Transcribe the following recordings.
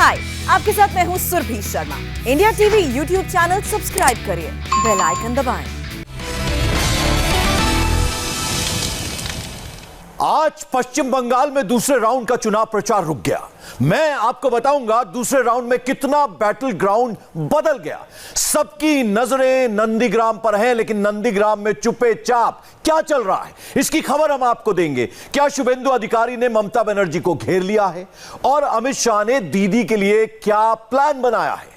हाय, आपके साथ मैं हूँ Surbhi Sharma. India TV YouTube channel subscribe करिए, बेल आइकन दबाएं। आज पश्चिम बंगाल में दूसरे राउंड का चुनाव प्रचार रुक गया। मैं आपको बताऊंगा दूसरे राउंड में कितना बैटल ग्राउंड बदल गया। सबकी नजरें नंदीग्राम पर हैं, लेकिन नंदीग्राम में चुपे चाप क्या चल रहा है, इसकी खबर हम आपको देंगे। क्या शुभेंदु अधिकारी ने ममता बनर्जी को घेर लिया है और अमित शाह ने दीदी के लिए क्या प्लान बनाया है?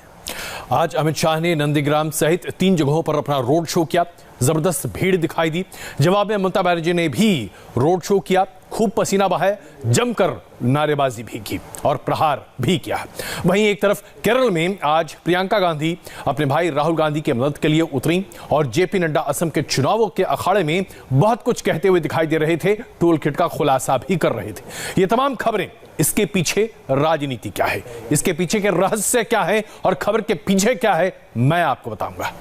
आज अमित शाह ने नंदीग्राम सहित 3 जगहों पर अपना रोड शो किया। जबरदस्त भीड़ दिखाई दी। जवाब में ममता बनर्जी ने भी रोड शो किया, खूब पसीना बहाया, जमकर नारेबाजी भी की और प्रहार भी किया। वहीं एक तरफ केरल में आज प्रियंका गांधी अपने भाई राहुल गांधी की मदद के लिए उतरी और जेपी नड्डा असम के चुनावों के अखाड़े में बहुत कुछ कहते हुए दिखाई दे रहे थे, टूल किट का खुलासा भी कर रहे थे। ये तमाम खबरें, इसके पीछे राजनीति क्या है, इसके पीछे के रहस्य क्या है और खबर के पीछे क्या है, मैं आपको बताऊंगा।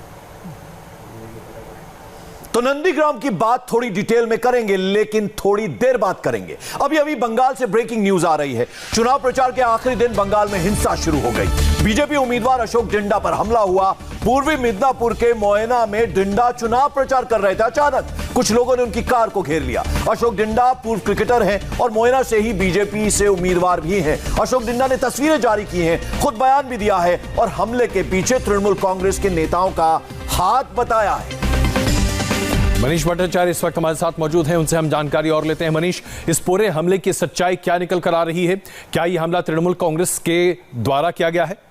तो नंदीग्राम की बात थोड़ी डिटेल में करेंगे, लेकिन थोड़ी देर बाद करेंगे। अभी बंगाल से ब्रेकिंग न्यूज आ रही है। चुनाव प्रचार के आखिरी दिन बंगाल में हिंसा शुरू हो गई। बीजेपी उम्मीदवार अशोक डिंडा पर हमला हुआ। पूर्वी मिदनापुर के मोयना में डिंडा चुनाव प्रचार कर रहे थे। अचानक कुछ लोगों ने उनकी कार को घेर लिया। अशोक डिंडा पूर्व क्रिकेटर हैं और मोयना से ही बीजेपी से उम्मीदवार भी हैं। अशोक डिंडा ने तस्वीरें जारी की हैं, खुद बयान भी दिया है और हमले के पीछे तृणमूल कांग्रेस के नेताओं का हाथ बताया है। मनीष भट्टाचार्य इस वक्त हमारे साथ मौजूद हैं, उनसे हम जानकारी और लेते हैं। मनीष, इस पूरे हमले की सच्चाई क्या निकल कर आ रही है? क्या यह हमला तृणमूल कांग्रेस के द्वारा किया गया है?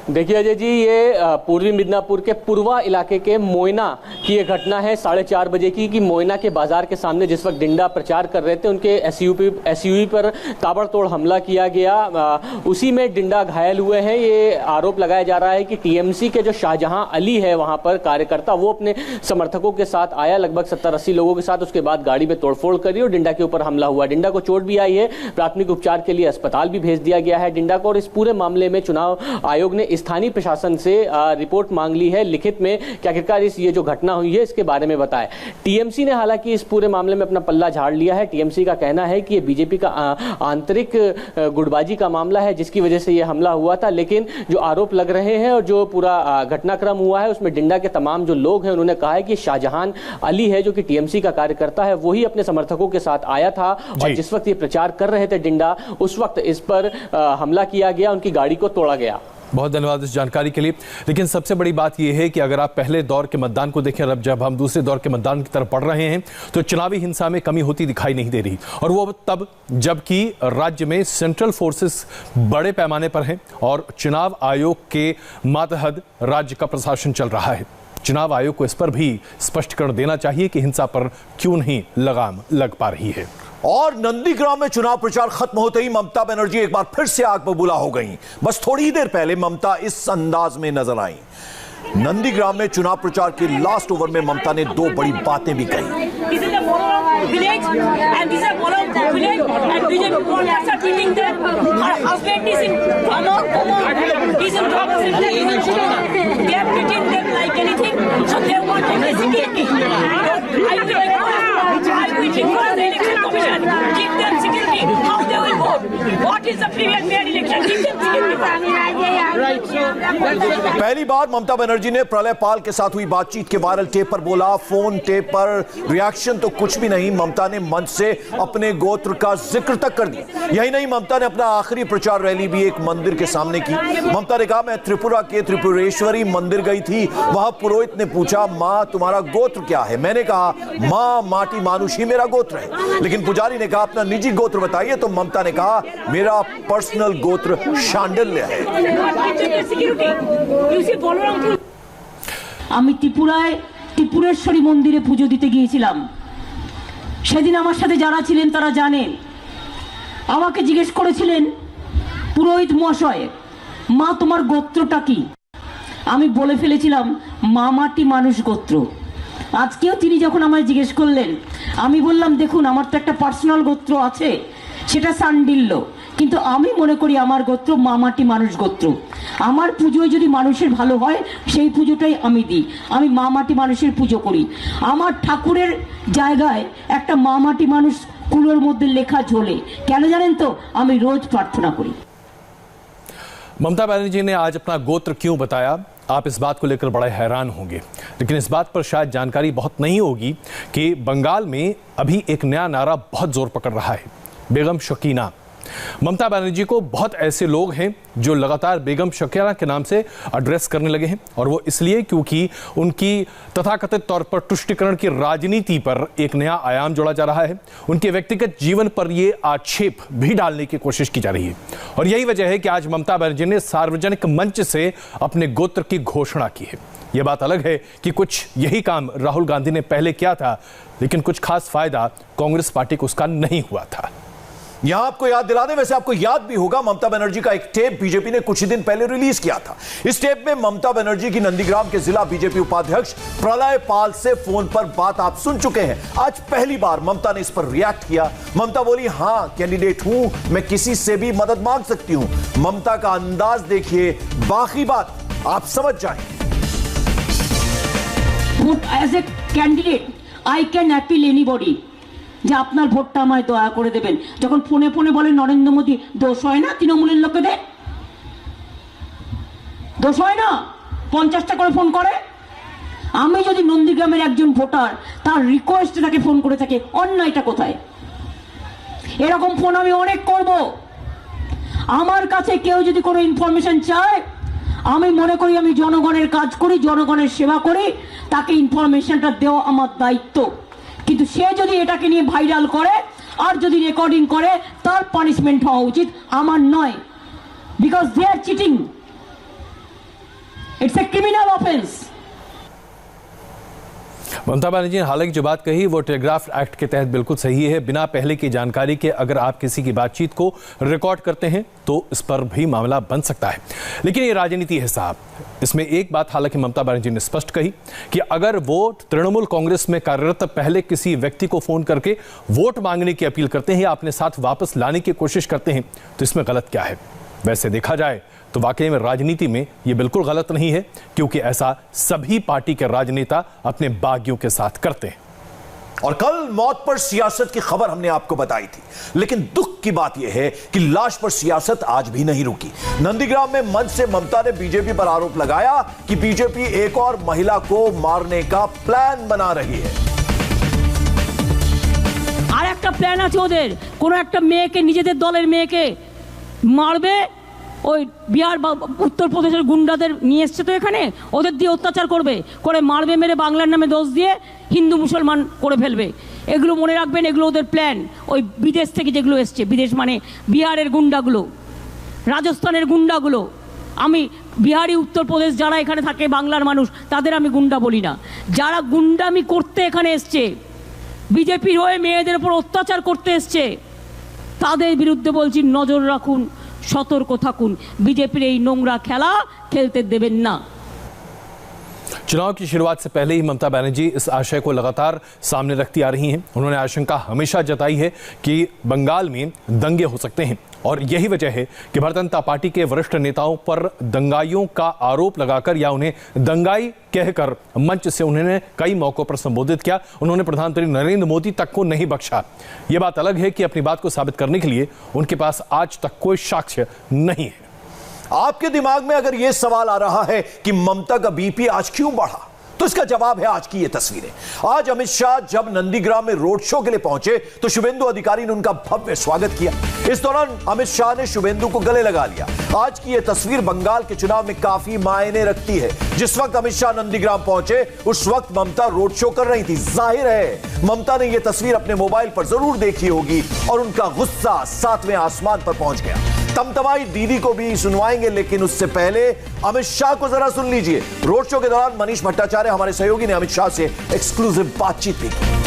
देखिए अजय जी, ये पूर्वी मिदनापुर के पूर्वा इलाके के मोयना की ये घटना है 4:30 बजे की, कि मोयना के बाजार के सामने जिस वक्त डिंडा प्रचार कर रहे थे, उनके एसयूवी पर ताबड़तोड़ हमला किया गया। उसी में डिंडा घायल हुए हैं। ये आरोप लगाया जा रहा है कि टीएमसी के जो शाहजहां अली है वहां पर कार्यकर्ता, वो अपने समर्थकों के साथ आया, लगभग 70-80 लोगों के साथ। उसके बाद गाड़ी में तोड़फोड़ करी और डिंडा के ऊपर हमला हुआ। डिंडा को चोट भी आई है, प्राथमिक उपचार के लिए अस्पताल भी भेज दिया गया है डिंडा को। और इस पूरे मामले में चुनाव आयोग ने स्थानीय प्रशासन से रिपोर्ट मांग ली है लिखित में कि आखिरकार ये जो घटना हुई है इसके बारे में बताएं। टीएमसी ने हालांकि इस पूरे मामले में अपना पल्ला झाड़ लिया है। टीएमसी का कहना है कि ये बीजेपी का आंतरिक गुटबाजी का मामला है जिसकी वजह से ये हमला हुआ था। लेकिन जो आरोप लग रहे हैं और जो पूरा घटनाक्रम हुआ है उसमें डिंडा के तमाम जो लोग हैं उन्होंने कहा है कि शाहजहां अली है जो कि टीएमसी का कार्यकर्ता है, वही अपने समर्थकों के साथ आया था और जिस वक्त ये प्रचार कर रहे थे डिंडा, उस वक्त इस पर हमला किया गया, उनकी गाड़ी को तोड़ा गया। बहुत धन्यवाद इस जानकारी के लिए। लेकिन सबसे बड़ी बात यह है कि अगर आप पहले दौर के मतदान को देखें, अब जब हम दूसरे दौर के मतदान की तरफ बढ़ रहे हैं, तो चुनावी हिंसा में कमी होती दिखाई नहीं दे रही। और वो तब जबकि राज्य में सेंट्रल फोर्सेस बड़े पैमाने पर हैं और चुनाव आयोग के मातहत राज्य का प्रशासन चल रहा है। चुनाव आयोग को इस पर भी स्पष्टीकरण देना चाहिए कि हिंसा पर क्यों नहीं लगाम लग पा रही है। और नंदीग्राम में चुनाव प्रचार खत्म होते ही ममता बनर्जी एक बार फिर से आग बबूला हो गई। बस थोड़ी ही देर पहले ममता इस अंदाज में नजर आई। नंदीग्राम में चुनाव प्रचार के लास्ट ओवर में ममता ने 2 बड़ी बातें भी कही। पहली बार ममता बनर्जी ने प्रलय पाल के साथ हुई बातचीत के वायरल टेप पर बोला। फोन टेप पर रिएक्शन तो कुछ भी नहीं। ममता ने मंच से अपने गोत्र का जिक्र तक कर दिया। यही नहीं, ममता ने अपना आखिरी प्रचार रैली भी एक मंदिर के सामने की। ममता ने कहा, मैं त्रिपुरा के त्रिपुरेश्वरी मंदिर गई थी, वहां पुरोहित ने पूछा, मां तुम्हारा गोत्र क्या है? मैंने कहा, मां माटी मानुष ही मेरा गोत्र है। लेकिन पुजारी ने कहा, अपना निजी गोत्र बताइए। तो ममता ने कहा, मेरा पर्सनल गोत्र शांडिल्य है। আমি ত্রিপুরায় ত্রিপুরেশ্বরী মন্দিরে পুজো দিতে গিয়েছিলাম। সেদিন আমার সাথে যারা ছিলেন তারা জানেন, আমাকে জিজ্ঞেস করেছিলেন পুরোহিত মহাশয়, মা তোমার গোত্রটা কি? আমি বলে ফেলেছিলাম মা মাটি মানুষ গোত্র। আজকেও তিনি যখন আমায় জিজ্ঞেস করলেন, আমি বললাম দেখুন আমার তো একটা পার্সোনাল গোত্র আছে, সেটা সান্ডিল্য, কিন্তু আমি মনে করি আমার গোত্র মা মাটি মানুষ গোত্র। আমার পুজোয় যদি মানুষের ভালো হয় সেই পুজোটাই আমি দিই। আমি মা মাটি মানুষের পুজো করি। আমার ঠাকুরের জায়গায় একটা মা মাটি মানুষ কুলোর মধ্যে লেখা ঝোলে। কেন জানেন তো? আমি রোজ প্রার্থনা করি। ममता बनर्जी ने आज अपना गोत्र क्यों बताया, आप इस बात को लेकर बड़े हैरान होंगे, लेकिन इस बात पर शायद जानकारी बहुत नहीं होगी कि बंगाल में अभी एक नया नारा बहुत जोर पकड़ रहा है, बेगम शकीना। ममता बनर्जी को बहुत ऐसे लोग हैं जो लगातार बेगम शकीना के नाम से एड्रेस करने लगे हैं, और वो इसलिए क्योंकि उनकी तथाकथित तौर पर तुष्टिकरण की राजनीति पर एक नया आयाम जोड़ा जा रहा है। उनके व्यक्तिगत जीवन पर ये आक्षेप भी डालने की कोशिश की जा रही है, और यही वजह है कि आज ममता बनर्जी ने सार्वजनिक मंच से अपने गोत्र की घोषणा की है। यह बात अलग है कि कुछ यही काम राहुल गांधी ने पहले किया था, लेकिन कुछ खास फायदा कांग्रेस पार्टी को उसका नहीं हुआ था। यहां आपको याद दिला दें, वैसे आपको याद भी होगा, ममता बनर्जी का एक टेप बीजेपी ने कुछ ही दिन पहले रिलीज किया था। इस टेप में ममता बनर्जी की नंदीग्राम के जिला बीजेपी उपाध्यक्ष प्रलय पाल से फोन पर बात आप सुन चुके हैं। आज पहली बार ममता ने इस पर रिएक्ट किया। ममता बोली, हां कैंडिडेट हूं, मैं किसी से भी मदद मांग सकती हूं। ममता का अंदाज देखिए, बाकी बात आप समझ जाएं। As a candidate I can appeal anybody যে আপনার ভোটটা আমায় দয়া করে দেবেন। যখন ফোনে ফোনে বলে নরেন্দ্র মোদী, দোষ হয় না তৃণমূলের লোকেদের? দোষ হয় না? 50টা করে ফোন করে। আমি যদি নন্দীগ্রামের একজন ভোটার তার রিকোয়েস্টে তাকে ফোন করে থাকে, অন্যায়টা কোথায়? এরকম ফোন আমি অনেক করব। আমার কাছে কেউ যদি কোনো ইনফরমেশন চায়, আমি মনে করি আমি জনগণের কাজ করি, জনগণের সেবা করি, তাকে ইনফরমেশনটা দেওয়া আমার দায়িত্ব। কিন্তু সে যদি এটাকে নিয়ে ভাইরাল করে আর যদি রেকর্ডিং করে, তার পানিশমেন্ট হওয়া উচিত, আমার নয়। Because they are cheating, it's a criminal offence. Mamata Banerjee ने हालांकि जो बात कही वो टेलीग्राफ एक्ट के तहत बिल्कुल सही है। बिना पहले की जानकारी के अगर आप किसी की बातचीत को रिकॉर्ड करते हैं तो इस पर भी मामला बन सकता है, लेकिन ये राजनीति है साहब। इसमें एक बात हालांकि ममता बनर्जी ने स्पष्ट कही कि अगर वो तृणमूल कांग्रेस में कार्यरत पहले किसी व्यक्ति को फोन करके वोट मांगने की अपील करते हैं या अपने साथ वापस लाने की कोशिश करते हैं, तो इसमें गलत क्या है? वैसे देखा जाए तो वाकई में राजनीति में यह बिल्कुल गलत नहीं है, क्योंकि ऐसा सभी पार्टी के राजनेता अपने बागियों के साथ करते हैं। और कल मौत पर सियासत की खबर हमने आपको बताई थी, लेकिन दुख की बात यह है कि लाश पर सियासत आज भी नहीं रुकी। नंदीग्राम में मंच से ममता ने बीजेपी पर आरोप लगाया कि बीजेपी एक और महिला को मारने का प्लान बना रही है। আর একটা প্ল্যান আছে ওদের, কোন একটা মেয়েকে, নিজেদের দলের মেয়েকে মারবে। ওই বিহার বা উত্তরপ্রদেশের গুন্ডাদের নিয়ে এসছে তো এখানে, ওদের দিয়ে অত্যাচার করবে, করে মারবে, মেরে বাংলার নামে দোষ দিয়ে হিন্দু মুসলমান করে ফেলবে। এগুলো মনে রাখবেন, এগুলো ওদের প্ল্যান। ওই বিদেশ থেকে যেগুলো এসছে, বিদেশ মানে বিহারের গুন্ডাগুলো, রাজস্থানের গুন্ডাগুলো। আমি বিহারি উত্তরপ্রদেশ যারা এখানে থাকে বাংলার মানুষ, তাদের আমি গুন্ডা বলি না। যারা গুন্ডামি করতে এখানে এসছে, বিজেপির হয়ে মেয়েদের উপর অত্যাচার করতে এসছে, তাদের বিরুদ্ধে বলছি নজর রাখুন, সতর্ক থাকুন। বিজেপির এই নোংরা খেলা খেলতে দেবেন না। चुनाव की शुरुआत से पहले ही ममता बनर्जी इस आशय को लगातार सामने रखती आ रही हैं। उन्होंने आशंका हमेशा जताई है कि बंगाल में दंगे हो सकते हैं, और यही वजह है कि भारतीय जनता पार्टी के वरिष्ठ नेताओं पर दंगाइयों का आरोप लगाकर या उन्हें दंगाई कहकर मंच से उन्होंने कई मौकों पर संबोधित किया। उन्होंने प्रधानमंत्री नरेंद्र मोदी तक को नहीं बख्शा। यह बात अलग है कि अपनी बात को साबित करने के लिए उनके पास आज तक कोई साक्ष्य नहीं है। आपके दिमाग में अगर यह सवाल आ रहा है कि ममता का बीपी आज क्यों बढ़ा, तो इसका जवाब है आज की ये तस्वीरें। आज अमित शाह जब नंदीग्राम में रोड शो के लिए पहुंचे तो शुभेंदु अधिकारी ने उनका भव्य स्वागत किया। इस दौरान अमित शाह ने शुभेंदु को गले लगा लिया। आज की ये तस्वीर बंगाल के चुनाव में काफी मायने रखती है। जिस वक्त अमित शाह नंदीग्राम पहुंचे उस वक्त ममता रोड शो कर रही थी। जाहिर है ममता ने यह तस्वीर अपने मोबाइल पर जरूर देखी होगी और उनका गुस्सा 7वें आसमान पर पहुंच गया। तमतमाई दीदी को भी सुनवाएंगे, लेकिन उससे पहले अमित शाह को जरा सुन लीजिए। रोड शो के दौरान मनीष भट्टाचार्य हमारे सहयोगी ने अमित शाह से एक्सक्लूसिव बातचीत भी की।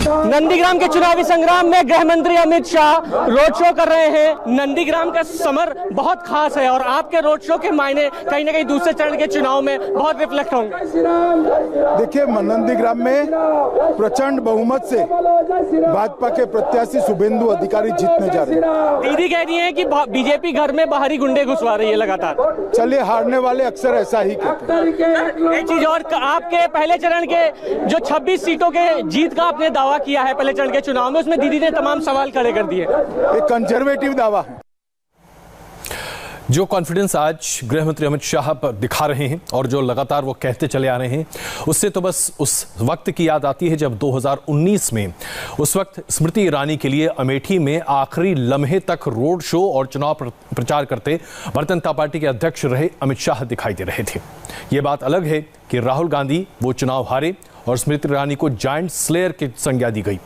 नंदीग्राम के चुनावी संग्राम में गृह मंत्री अमित शाह रोड शो कर रहे हैं। नंदीग्राम का समर बहुत खास है और आपके रोड शो के मायने कहीं ना कहीं दूसरे चरण के चुनाव में बहुत रिफ्लेक्ट होंगे। देखिए, नंदीग्राम में प्रचंड बहुमत से भाजपा के प्रत्याशी शुभेंदु अधिकारी जीतने जा रहे हैं। दीदी कह रही है कि बीजेपी घर में बाहरी गुंडे घुसवा रही है लगातार। चलिए, हारने वाले अक्सर ऐसा ही कहते हैं। एक चीज और, आपके पहले चरण के जो 26 सीटों के जीत का आपने दावा किया है पहले चरण के चुनाव में, उसमें दीदी ने तमाम सवाल खड़े कर दिए। एक कंजर्वेटिव दावा है। जो कॉन्फिडेंस आज गृह मंत्री अमित शाह पर दिखा रहे हैं और जो लगातार वो कहते चले आ रहे हैं, उससे तो बस उस वक्त की याद आती है जब 2019 में उस वक्त स्मृति ईरानी के लिए अमेठी में आखिरी लम्हे तक रोड शो और चुनाव प्रचार करते भारतीय जनता पार्टी के अध्यक्ष रहे अमित शाह दिखाई दे रहे थे। ये बात अलग है कि राहुल गांधी वो चुनाव हारे और स्मृति ईरानी को जायंट स्लेयर की संज्ञा दी गई।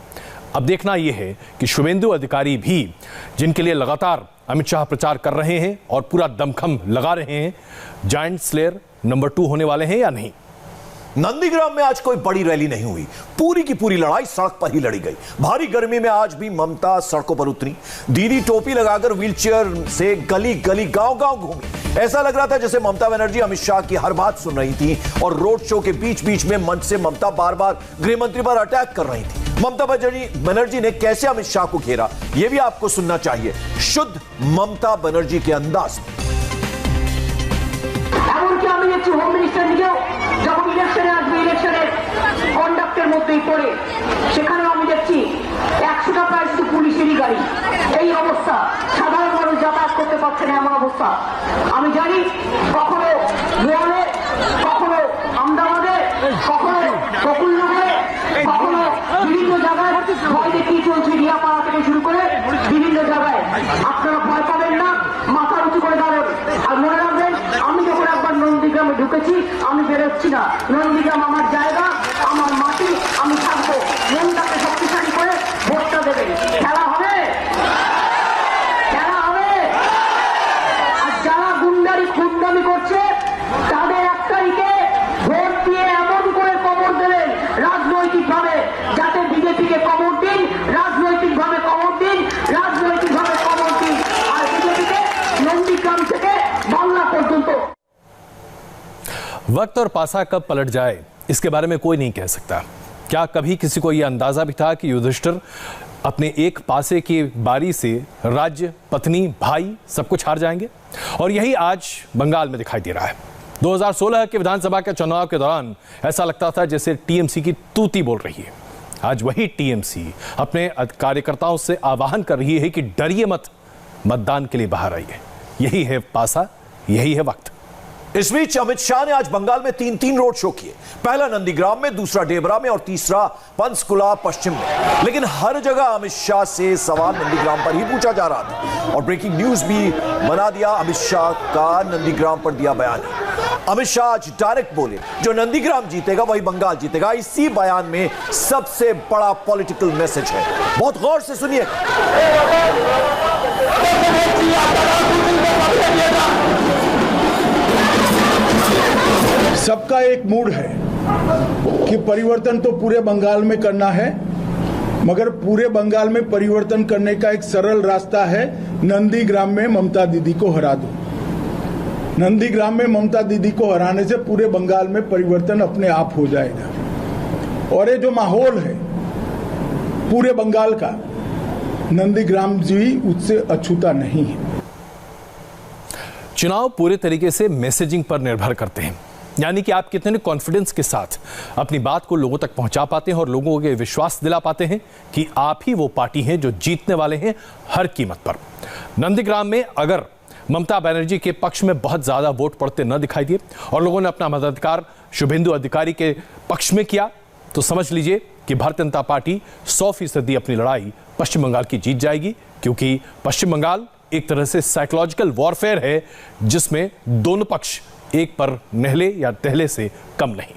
अब देखना यह है कि शुभेंदु अधिकारी भी, जिनके लिए लगातार अमित शाह प्रचार कर रहे हैं और पूरा दमखम लगा रहे हैं, जायंट स्लेयर नंबर 2 होने वाले हैं या नहीं। नंदीग्राम में आज कोई बड़ी रैली नहीं हुई, पूरी की पूरी लड़ाई सड़क पर ही लड़ी गई। भारी गर्मी में आज भी ममता सड़कों पर उतरी। दीदी टोपी लगाकर व्हीलचेयर से गली गली गांव गांव घूमी। ऐसा लग रहा था जैसे ममता बनर्जी अमित शाह की हर बात सुन रही थी और रोड शो के बीच बीच में मंच से ममता बार बार गृह मंत्री पर अटैक कर रही थी। ममता बनर्जी ने कैसे अमित शाह को घेरा, यह भी आपको सुनना चाहिए, शुद्ध ममता बनर्जी के अंदाज में। এমনকি আমি দেখছি হোম মিনিস্টার নিজেও যখন ইলেকশনে আসবে, ইলেকশনের কন্ডাক্টের মধ্যেই পড়ে, সেখানেও আমি দেখছি 100টা প্রায় শুধু পুলিশেরই গাড়ি। এই অবস্থা, সাধারণ মানুষ যাতায়াত করতে পারছে না, এমন অবস্থা। আমি জানি কখনো গোয়ালে, কখনো আমদাবাদে, কখনো বকুলনগরে, কখনো বিভিন্ন জায়গায় ভয় দেখিয়ে চলছে, রিয়াপাড়া থেকে শুরু করে বিভিন্ন জায়গায়। আপনারা ভয় পাবেন না, মাথা উঁচু করে দাঁড়ান। আর মনে রাখবেন, আমি যখন একবার নন্দীগ্রামে ঢুকেছি, আমি বেরোচ্ছি না। নন্দীগ্রাম আমার জায়গা, আমার মাটি, আমি থাকবো। মনটাকে শক্তিশালী করে ভোটটা দেবেন। খেলা হবে, খেলা হবে। আর যারা গুন্ডারি খুনদামি করছে, তাদের এক তারিখে ভোট দিয়ে এমন করে কবর দেবেন রাজনৈতিকভাবে, যাতে বিজেপিকে কবর দিন, রাজনৈতিকভাবে কবর দিন, রাজনৈতিকভাবে কবর দিন। আর বিজেপিকে নন্দীগ্রাম থেকে বাংলা পর্যন্ত। वक्त और पासा कब पलट जाए, इसके बारे में कोई नहीं कह सकता। क्या कभी किसी को यह अंदाजा भी था कि युधिष्ठिर अपने एक पासे की बारी से राज्य, पत्नी, भाई सब कुछ हार जाएंगे? और यही आज बंगाल में दिखाई दे रहा है। 2016 के विधानसभा के चुनाव के दौरान ऐसा लगता था जैसे टीएमसी की तूती बोल रही है। आज वही टीएमसी अपने कार्यकर्ताओं से आह्वान कर रही है कि डरिए मत, मतदान के लिए बाहर आइए। यही है पासा, यही है वक्त। इस बीच अमित शाह ने आज बंगाल में 3 रोड शो किए। पहला नंदीग्राम में, दूसरा डेबरा में और तीसरा पंचकुला पश्चिम में। लेकिन हर जगह अमित शाह से सवाल नंदीग्राम पर ही पूछा जा रहा था और ब्रेकिंग न्यूज भी बना दिया अमित शाह का नंदीग्राम पर दिया बयान। अमित शाह आज डायरेक्ट बोले, जो नंदीग्राम जीतेगा वही बंगाल जीतेगा। इसी बयान में सबसे बड़ा पॉलिटिकल मैसेज है, बहुत गौर से सुनिए। सबका एक मूड है कि परिवर्तन तो पूरे बंगाल में करना है, मगर पूरे बंगाल में परिवर्तन करने का एक सरल रास्ता है, नंदीग्राम में ममता दीदी को हरा दो। नंदीग्राम में ममता दीदी को हराने से पूरे बंगाल में परिवर्तन अपने आप हो जाएगा। और ये जो माहौल है पूरे बंगाल का, नंदीग्राम जी उससे अछूता नहीं है। चुनाव पूरे तरीके से मैसेजिंग पर निर्भर करते हैं, यानी कि आप कितने कॉन्फिडेंस के साथ अपनी बात को लोगों तक पहुंचा पाते हैं और लोगों को विश्वास दिला पाते हैं कि आप ही वो पार्टी हैं जो जीतने वाले हैं हर कीमत पर। नंदीग्राम में अगर ममता बनर्जी के पक्ष में बहुत ज्यादा वोट पड़ते न दिखाई दिए और लोगों ने अपना मताधिकार शुभेंदु अधिकारी के पक्ष में किया, तो समझ लीजिए कि भारतीय जनता पार्टी 100% अपनी लड़ाई पश्चिम बंगाल की जीत जाएगी, क्योंकि पश्चिम बंगाल एक तरह से साइकोलॉजिकल वॉरफेयर है जिसमें दोनों पक्ष एक पर नहले या तहले से कम नहीं।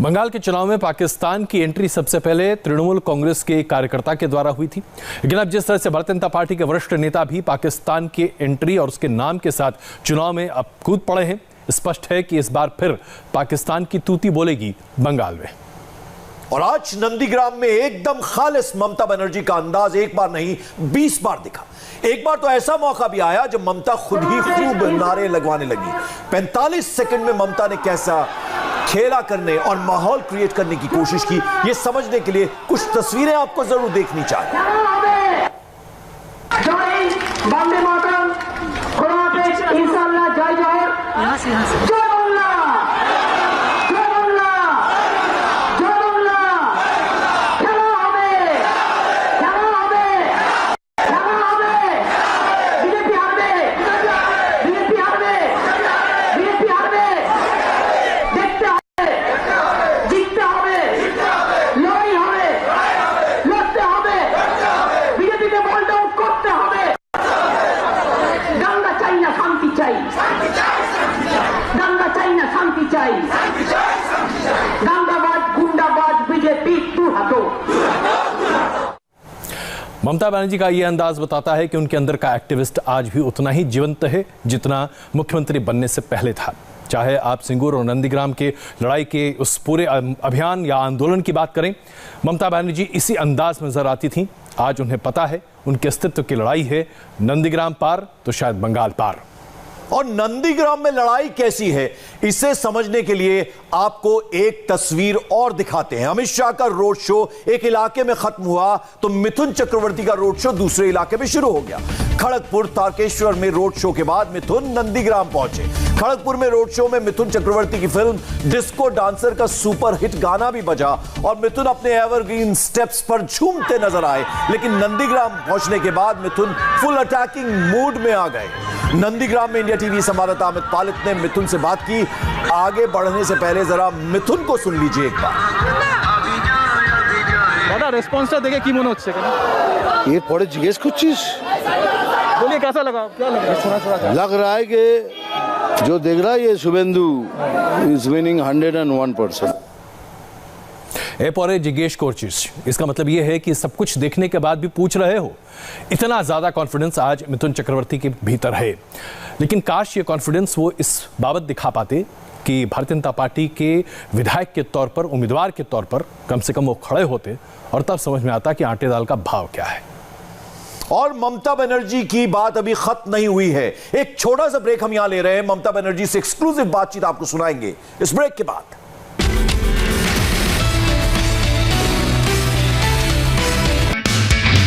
बंगाल के चुनाव में पाकिस्तान की एंट्री सबसे पहले तृणमूल कांग्रेस के कार्यकर्ता के द्वारा हुई थी, लेकिन अब जिस तरह से भारतीय जनता पार्टी के वरिष्ठ नेता भी पाकिस्तान की एंट्री और उसके नाम के साथ चुनाव में अब कूद पड़े हैं, स्पष्ट है कि इस बार फिर पाकिस्तान की तूती बोलेगी बंगाल में। और आज नंदीग्राम में एकदम खालिस ममता बनर्जी का अंदाज एक बार नहीं 20 बार दिखा। एक बार तो ऐसा मौका भी आया जब ममता खुद ही खूब नारे लगवाने लगी। 45 सेकंड में ममता ने कैसा खेला करने और माहौल क्रिएट करने की कोशिश की, यह समझने के लिए कुछ तस्वीरें आपको जरूर देखनी चाहिए। ममता बनर्जी का यह अंदाज बताता है कि उनके अंदर का एक्टिविस्ट आज भी उतना ही जीवंत है जितना मुख्यमंत्री बनने से पहले था। चाहे आप सिंगूर और नंदीग्राम के लड़ाई के उस पूरे अभियान या आंदोलन की बात करें, ममता बनर्जी इसी अंदाज में नजर आती थी। आज उन्हें पता है उनके अस्तित्व की लड़ाई है नंदीग्राम पार तो शायद बंगाल पार। और नंदीग्राम में लड़ाई कैसी है, इसे समझने के लिए आपको एक तस्वीर और दिखाते हैं। अमित शाह का रोड शो एक इलाके में खत्म हुआ तो मिथुन चक्रवर्ती का रोड शो दूसरे इलाके में शुरू हो गया। खड़गपुर तारकेश्वर में रोड शो के बाद मिथुन नंदीग्राम पहुंचे। खड़गपुर में रोड शो में मिथुन चक्रवर्ती की फिल्म डिस्को डांसर का सुपर हिट गाना भी बजा और मिथुन अपने एवरग्रीन स्टेप्स पर झूमते नजर आए। लेकिन नंदीग्राम पहुंचने के बाद मिथुन फुल अटैकिंग मूड में आ गए। नंदीग्राम में इंडिया टीवी संवाददाता अमित पालित ने मिथुन से बात की। आगे बढ़ने से पहले जरा मिथुन को सुन लीजिए एक बार। दादा रेस्पॉन्सটা দেখে কি মনে হচ্ছে? এরপরে জিজ্ঞেস করছিস? बोलिए कैसा लगा? क्या लग रहा है? लग रहा है कि जो देख रहा है ये शुभेंदु इज विनिंग 101%। एपोरे जिज्ञेस कोर्चिस, इसका मतलब यह है कि सब कुछ देखने के बाद भी पूछ रहे हो। इतना ज्यादा कॉन्फिडेंस आज मिथुन चक्रवर्ती के भीतर है। लेकिन काश ये कॉन्फिडेंस वो इस बाबत दिखा पाते कि भारतीय जनता पार्टी के विधायक के तौर पर, उम्मीदवार के तौर पर कम से कम वो खड़े होते और तब समझ में आता कि आटे दाल का भाव क्या है। और ममता बनर्जी की बात अभी खत्म नहीं हुई है। एक छोटा सा ब्रेक हम यहां ले रहे हैं। ममता बनर्जी से एक्सक्लूसिव बातचीत आपको सुनाएंगे इस ब्रेक के बाद।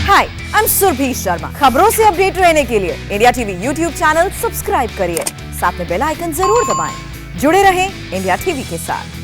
हाय, आई एम सुरभि शर्मा। खबरों से अपडेट रहने के लिए India TV YouTube channel subscribe करिए, साथ में बेल आइकन जरूर दबाएं। जुड़े रहें इंडिया टीवी के साथ।